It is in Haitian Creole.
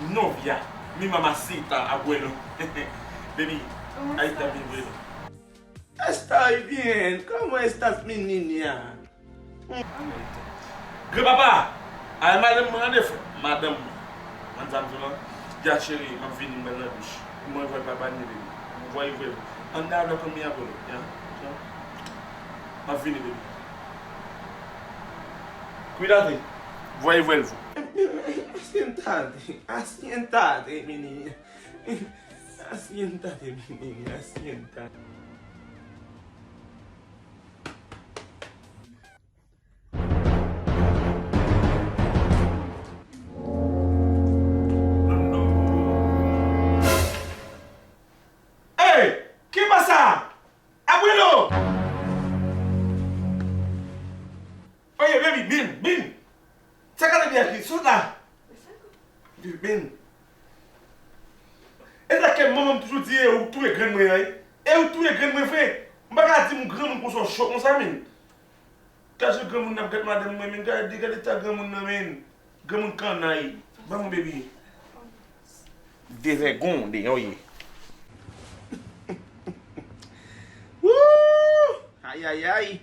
novia, mi mamacita, abuelo. Baby, ahí está mi abuelo. Estoy bien. ¿Cómo estás, mi niña? Grand-papa, ay madame mwen ande fè. Madame, madame Zolan, ya chéri, mwen vini mwen la douche. Mwen voy papa ni baby. Mwen voy. An da lo kon mi abuelo, ya? Mwen vini baby. Cuidado. Voy y vuelvo. Asiéntate, mi niña. Asiéntate, mi niña, asiéntate. ¡Hey! ¿Qué pasa? ¡Abuelo! Oye, baby, ven. Sácate de aquí, suelta. Ven. Est-ce que maman toujours dit où tous les grands moyens et où tous les grands moyens fait? Je ne vais pas dire mon grand pour son choc comme ça, mais. Quand je grand n'a pas madame, mais regarde ta grand n'a men. Grand canaille. Va mon bébé. Dévergonde, oye. Wouh! Aïe aïe aïe.